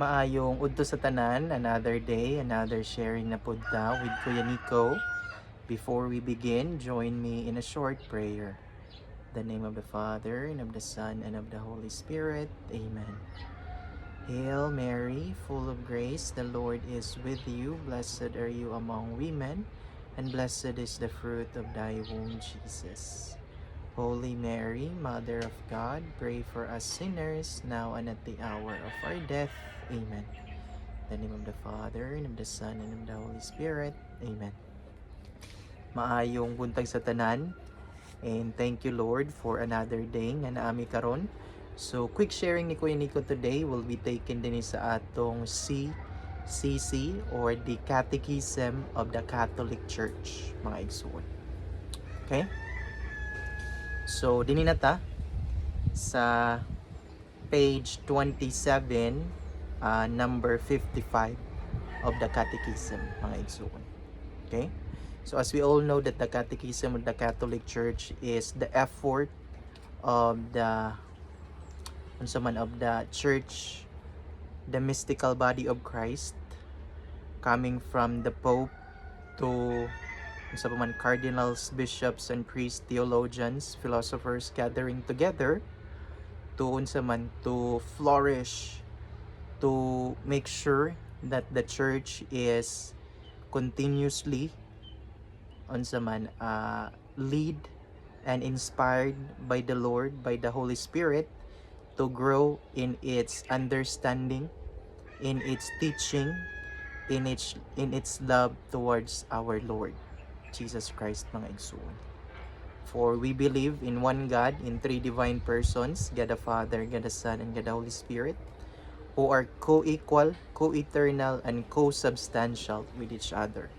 Maayong udto sa tanan, another day, another sharing na pudta with Kuya Nico. Before we begin, join me in a short prayer. In the name of the Father, and of the Son, and of the Holy Spirit. Amen. Hail Mary, full of grace, the Lord is with you. Blessed are you among women, and blessed is the fruit of thy womb, Jesus. Holy Mary, Mother of God, pray for us sinners, now and at the hour of our death. Amen. In the name of the Father, and of the Son, and of the Holy Spirit. Amen. Maayong buntag sa tanan, and thank you Lord for another day nga naami karon. So quick sharing ni Kuya Nico today will be taken din sa atong CCC or the Catechism of the Catholic Church, mga igsoon. Okay? So dinhi na ta sa page 27, number 55 of the Catechism, mga igsoon. Okay? So as we all know that the Catechism of the Catholic Church is the effort of the Church, the mystical body of Christ, coming from the Pope to cardinals, bishops, and priests, theologians, philosophers gathering together to flourish, to make sure that the church is continuously lead and inspired by the Lord, by the Holy Spirit, to grow in its understanding, in its teaching, in its love towards our Lord Jesus Christ, mga igsoon. For we believe in one God, in three divine persons, God the Father, God the Son, and God the Holy Spirit, who are co-equal, co-eternal, and co-substantial with each other,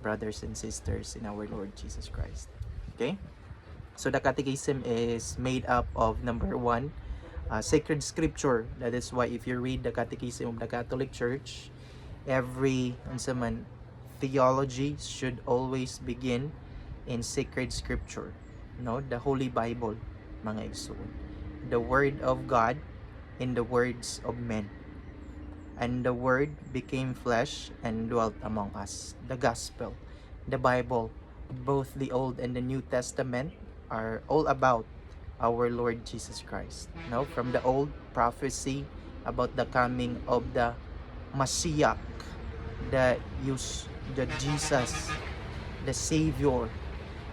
brothers and sisters in our Lord Jesus Christ. Okay? So the Catechism is made up of number one, sacred scripture. That is why if you read the Catechism of the Catholic Church, every theology should always begin in sacred scripture, the Holy Bible, mga igsoon, the Word of God in the words of men. And the Word became flesh and dwelt among us. The Gospel, the Bible, both the Old and the New Testament are all about our Lord Jesus Christ. From the old, prophecy about the coming of the Messiah, the Jesus, the Savior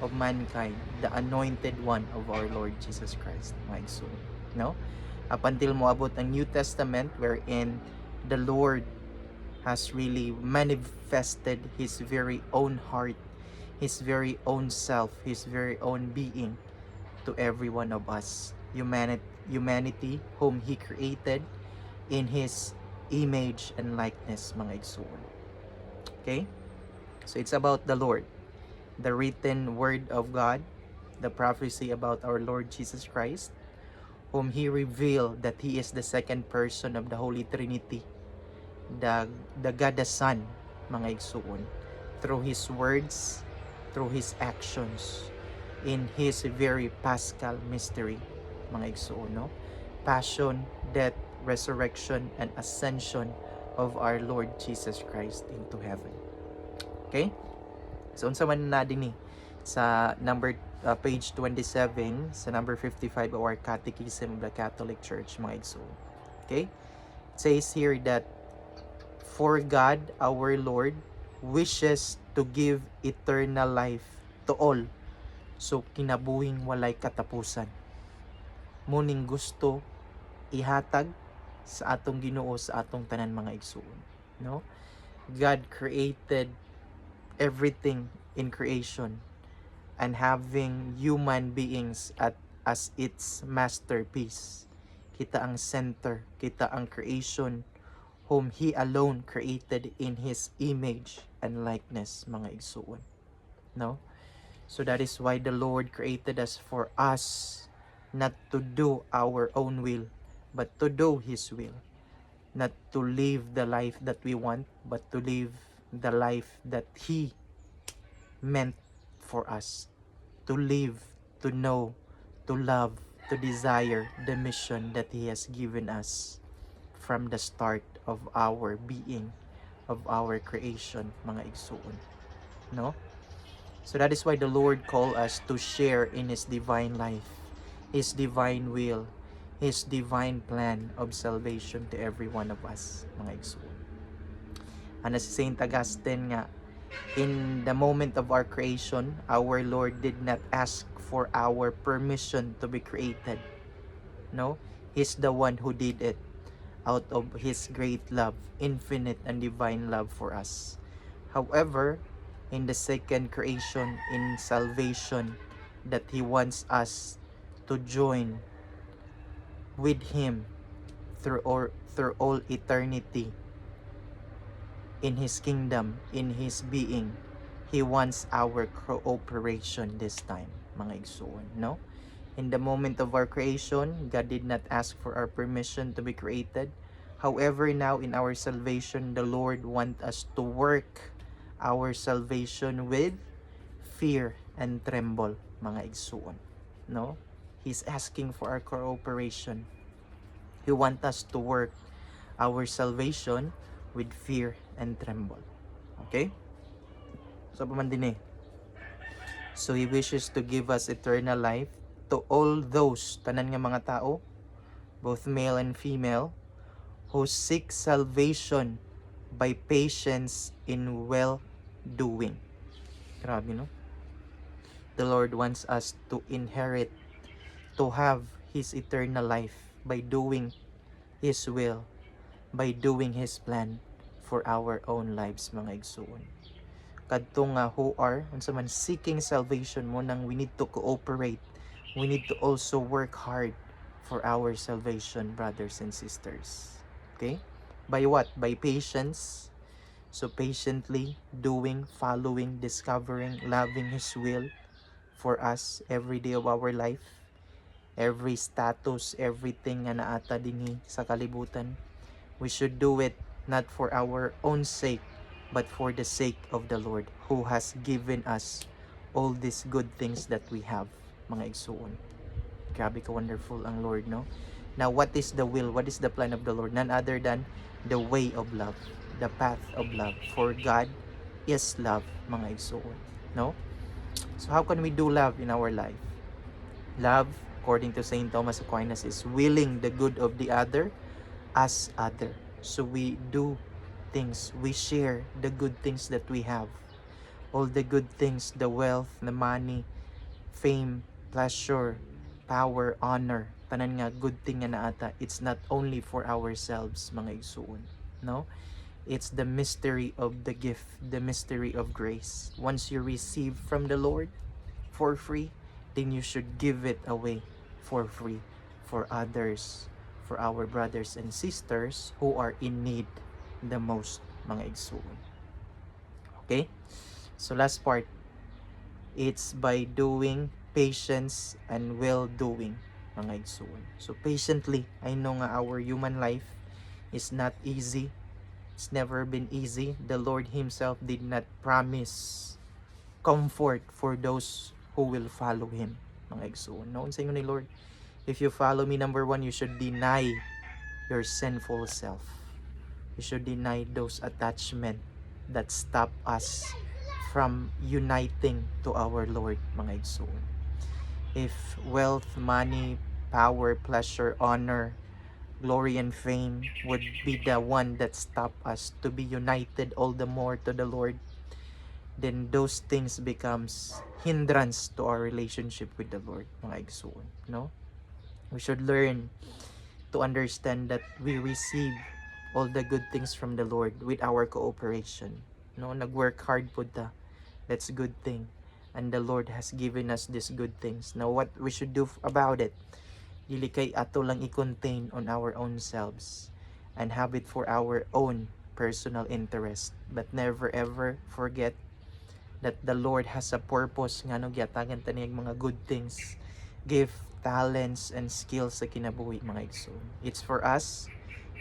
of mankind, the anointed one of our Lord Jesus Christ, my soul. Up until moabot ang New Testament, wherein the Lord has really manifested His very own heart, His very own self, His very own being to every one of us, humanity whom He created in His image and likeness, mga igsoon. Okay? So it's about the Lord, the written word of God, the prophecy about our Lord Jesus Christ, whom He revealed that He is the second person of the Holy Trinity, the God the Son, mga igsoon, through His words, through His actions, in His very Paschal mystery, mga igsoon, passion, death, resurrection, and ascension of our Lord Jesus Christ into heaven. Okay? So unsa man na dinhi sa page 27 sa number 55 of our Catechism of the Catholic Church, mga igsoon. Okay? It says here that for God our Lord wishes to give eternal life to all. So kinabuhing walay katapusan. Muning gusto ihatag sa atong Ginoo sa atong tanan, mga igsoon. God created everything in creation, and having human beings as its masterpiece. Kita ang center, kita ang creation whom He alone created in His image and likeness, mga igsoon. So that is why the Lord created us, for us not to do our own will, but to do His will. Not to live the life that we want, but to live the life that He meant for us. To live, to know, to love, to desire the mission that He has given us from the start of our being, of our creation, mga igsoon. No? So that is why the Lord called us to share in His divine life, His divine will, His divine plan of salvation to every one of us, mga igsoon. Ano si Saint Augustine nga, in the moment of our creation, our Lord did not ask for our permission to be created. No? He's the one who did it out of His great love, infinite and divine love for us. However, in the second creation, in salvation, that He wants us to join with Him through all eternity in His kingdom, in His being. He wants our cooperation this time, mga igsoon, no? In the moment of our creation, God did not ask for our permission to be created. However, now in our salvation, the Lord wants us to work our salvation with fear and tremble, mga igsoon, no? He's asking for our cooperation. He wants us to work our salvation with fear and tremble. Okay? So, pamandin eh. So, He wishes to give us eternal life to all those, tanan nga mga tao, both male and female, who seek salvation by patience in well-doing. Grabe, no? The Lord wants us to inherit, to have His eternal life by doing His will, by doing His plan for our own lives, mga igsoon. Kadto nga who are, unsa man seeking salvation mo, nang we need to cooperate. We need to also work hard for our salvation, brothers and sisters. Okay? By what? By patience. So patiently doing, following, discovering, loving His will for us every day of our life. Every status, everything nga naata dinhi sa kalibutan. We should do it not for our own sake, but for the sake of the Lord who has given us all these good things that we have, mga igsoon. Grabe ka wonderful ang Lord, no? Now, what is the will? What is the plan of the Lord? None other than the way of love, the path of love. For God is love, mga igsoon, no? So how can we do love in our life? Love, according to Saint Thomas Aquinas, is willing the good of the other as other. So we do things, we share the good things that we have. All the good things, the wealth, the money, fame, pleasure, power, honor, tanan nga good thing nga naata, it's not only for ourselves, mga igsoon, no? It's the mystery of the gift, the mystery of grace. Once you receive from the Lord for free, then you should give it away for free for others, for our brothers and sisters who are in need the most, mga igsoon. Okay? So last part, it's by doing patience and well-doing, mga igsoon. So patiently, I know nga our human life is not easy. It's never been easy. The Lord Himself did not promise comfort for those who will follow Him, mga igsoon. Noon sa inyo ni Lord, if you follow me, number one, you should deny your sinful self. You should deny those attachments that stop us from uniting to our Lord, mga igsoon. If wealth, money, power, pleasure, honor, glory, and fame would be the one that stop us to be united all the more to the Lord, then those things becomes hindrance to our relationship with the Lord, mga igsoon, no? We should learn to understand that we receive all the good things from the Lord with our cooperation, no? Nag-work hard po ta, that's a good thing, and the Lord has given us these good things. Now what we should do about it, dili kay ato lang i-contain on our own selves and have it for our own personal interest, but never ever forget that the Lord has a purpose nga no gyatagan taniyag mga good things, gift, talents, and skills sa kinabuhi, mga igsoon. It's for us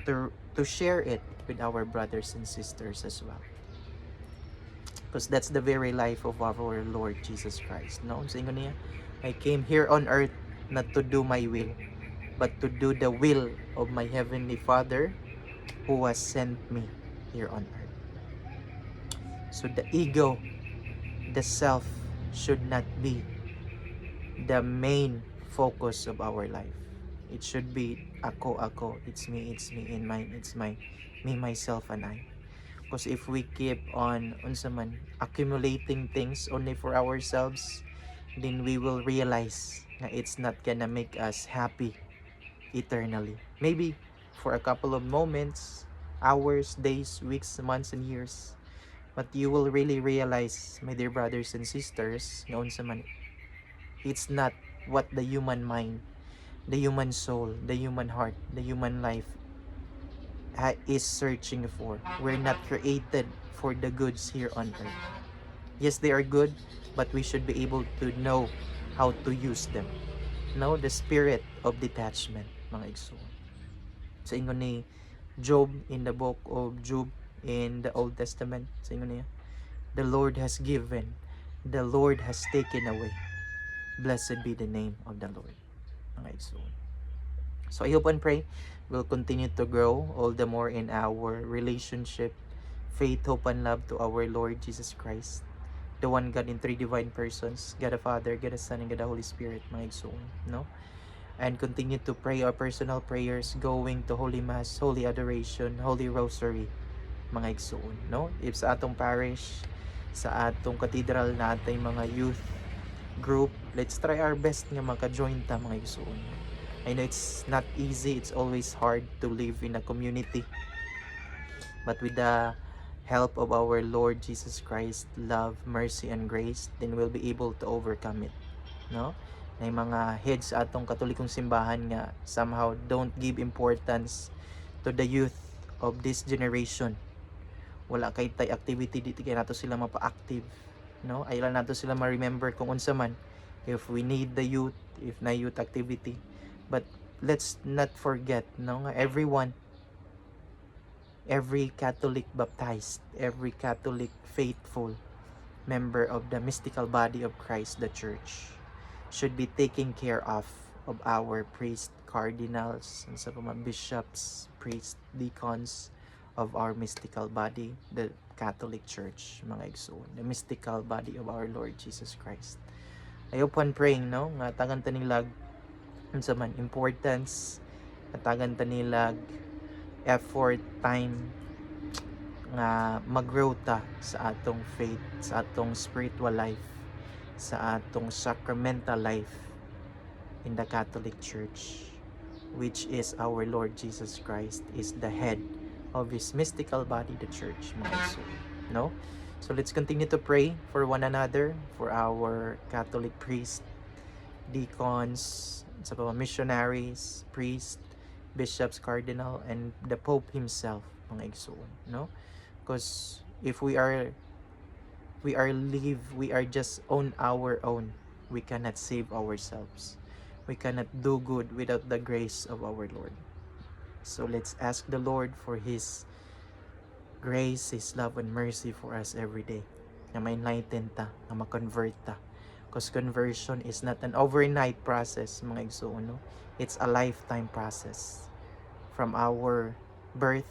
to share it with our brothers and sisters as well, because that's the very life of our Lord Jesus Christ, no? Sa inyo niya, I came here on earth not to do my will, but to do the will of my Heavenly Father who has sent me here on earth. So the ego, the self, should not be the main focus of our life. It should be ako, it's me, and mine, it's my, me, myself, and I. Because if we keep on unsa man accumulating things only for ourselves, then we will realize na it's not gonna make us happy eternally. Maybe for a couple of moments, hours, days, weeks, months, and years. But you will really realize, my dear brothers and sisters, na unsa man, it's not what the human mind, the human soul, the human heart, the human life is searching for. We're not created for the goods here on earth. Yes, they are good, but we should be able to know how to use them. No, the spirit of detachment, mga igsoon. Sa ingon ni Job in the book of Job in the Old Testament, sa ingon niya, the Lord has given, the Lord has taken away. Blessed be the name of the Lord, mga igsoon. So I hope and pray we'll continue to grow all the more in our relationship, faith, hope, and love to our Lord Jesus Christ, the one God in three divine persons, God the Father, God the Son, and God the Holy Spirit, mga igsoon, no? And continue to pray our personal prayers, going to Holy Mass, Holy Adoration, Holy Rosary, mga igsoon, no? If sa atong parish, sa atong cathedral na atay mga youth group, let's try our best nga maka-join ta, mga igsoon. I know it's not easy, it's always hard to live in a community, but with the help of our Lord Jesus Christ, love, mercy, and grace, then we'll be able to overcome it, no? Na mga heads sa atong katolikong simbahan nga somehow don't give importance to the youth of this generation. Wala kay tay activity dito kay nato sila mapa-active, no? Ay lang nato sila ma-remember kung unsa man if we need the youth, if na youth activity. But let's not forget, no, everyone, every Catholic baptized, every Catholic faithful member of the mystical body of Christ, the Church, should be taking care of our priests, cardinals, and sa mga bishops, priests, deacons of our mystical body, the Catholic Church, mga igsoon, the mystical body of our Lord Jesus Christ. I hope and praying, no, nga tagan ta nilag unsa man importance, tagan ta nilag effort, time nga mag-grow ta sa atong faith, sa atong spiritual life, sa atong sacramental life in the Catholic Church, which is our Lord Jesus Christ is the head of His mystical body, the Church, mga igsoon, no? So let's continue to pray for one another, for our Catholic priests, deacons, sa mga missionaries, priests, bishops, cardinal, and the Pope himself, mga igsoon, no? Because if we are just on our own, we cannot save ourselves. We cannot do good without the grace of our Lord. So let's ask the Lord for His grace, His love, and mercy for us every day. Na ma-enlighten ta, na ma-convert ta. Because conversion is not an overnight process, mga igsoon, no? It's a lifetime process. From our birth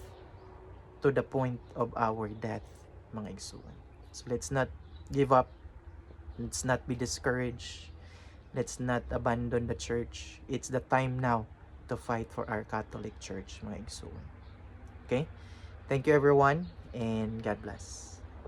to the point of our death, mga igsoon. So let's not give up. Let's not be discouraged. Let's not abandon the church. It's the time now to fight for our Catholic Church, mga igsoon. Okay? Thank you everyone, and God bless.